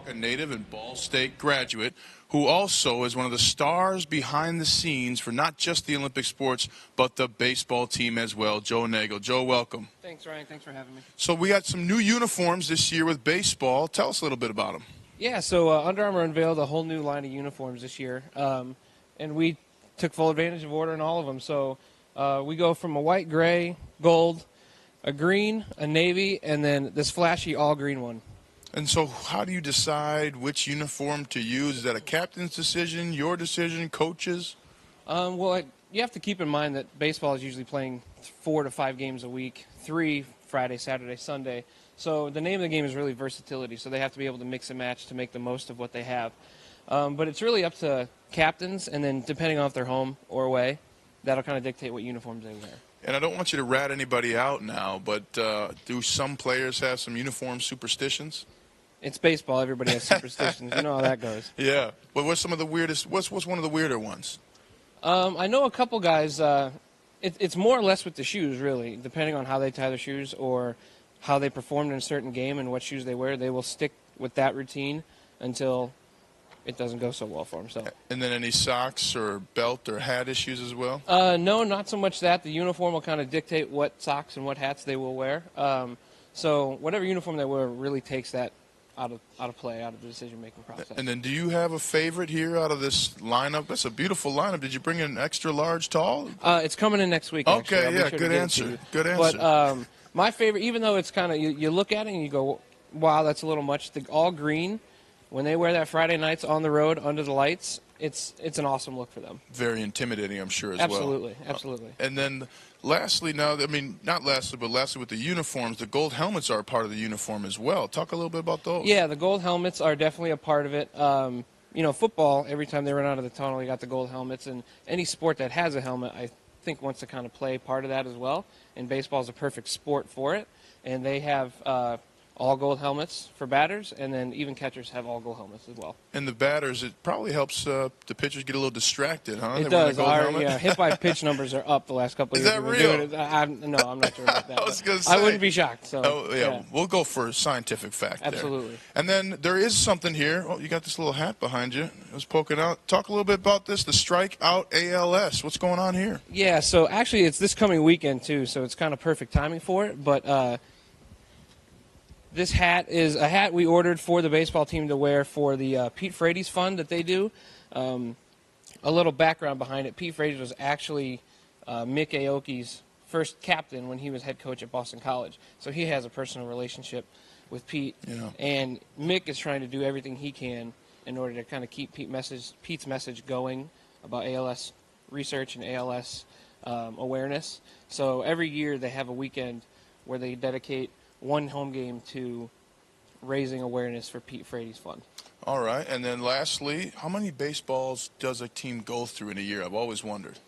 a native and Ball State graduate who also is one of the stars behind the scenes for not just the Olympic sports, but the baseball team as well. Joe Nagle. Joe, welcome. Thanks, Ryan. Thanks for having me. So we got some new uniforms this year with baseball. Tell us a little bit about them. Yeah, so Under Armour unveiled a whole new line of uniforms this year, and we took full advantage of ordering all of them. So we go from a white, gray, gold, a green, a navy, and then this flashy all-green one. And so how do you decide which uniform to use? Is that a captain's decision, your decision, coaches? You have to keep in mind that baseball is usually playing 4 to 5 games a week, 3 Friday, Saturday, Sunday. So the name of the game is really versatility, so they have to be able to mix and match to make the most of what they have. But it's really up to captains, and then depending on if they're home or away, that'll kind of dictate what uniforms they wear. And I don't want you to rat anybody out now, but do some players have some uniform superstitions? It's baseball. Everybody has superstitions. You know how that goes. Yeah. But what's some of the weirdest? What's one of the weirder ones? I know a couple guys. It's more or less with the shoes, really, depending on how they tie their shoes or how they performed in a certain game and what shoes they wear. They will stick with that routine until it doesn't go so well for them. So. And then any socks or belt or hat issues as well? No, not so much that. The uniform will kind of dictate what socks and what hats they will wear. So whatever uniform they wear really takes that out of play, out of the decision-making process. And then do you have a favorite here out of this lineup? That's a beautiful lineup. Did you bring in an extra large tall? It's coming in next week, okay, actually. yeah, sure good answer. Good answer. But my favorite, even though it's kind of, you look at it and you go, wow, that's a little much. The all green, when they wear that Friday nights on the road under the lights, it's an awesome look for them. Very intimidating, I'm sure, as absolutely, well. Absolutely. And then lastly now, I mean, not lastly, but lastly with the uniforms, the gold helmets are a part of the uniform as well. Talk a little bit about those. Yeah, the gold helmets are definitely a part of it. Football, every time they run out of the tunnel, you got the gold helmets. And any sport that has a helmet, I think, wants to kind of play part of that as well. And baseball is a perfect sport for it. And they have all gold helmets for batters, and then even catchers have all gold helmets as well. And the batters, it probably helps the pitchers get a little distracted, huh? It does. Our hit by pitch numbers are up the last couple of years. Is that real? No, I'm not sure about that. I was going to say. I wouldn't be shocked. So, yeah, we'll go for a scientific fact absolutely. there. And then there is something here. Oh, you got this little hat behind you. It was poking out. Talk a little bit about this, the Strikeout ALS. What's going on here? Yeah, so actually it's this coming weekend, too, so it's kind of perfect timing for it. But this hat is a hat we ordered for the baseball team to wear for the Pete Frates Fund that they do. A little background behind it. Pete Frates was actually Mick Aoki's first captain when he was head coach at Boston College. So he has a personal relationship with Pete. Yeah. And Mick is trying to do everything he can in order to kind of keep Pete's message going about ALS research and ALS awareness. So every year they have a weekend where they dedicate one home game to raising awareness for Pete Frates Fund. All right. And then lastly, how many baseballs does a team go through in a year? I've always wondered.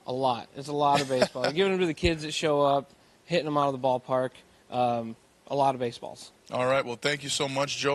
A lot. It's a lot of baseball. You're giving them to the kids that show up, hitting them out of the ballpark. A lot of baseballs. All right. Well, thank you so much, Joe.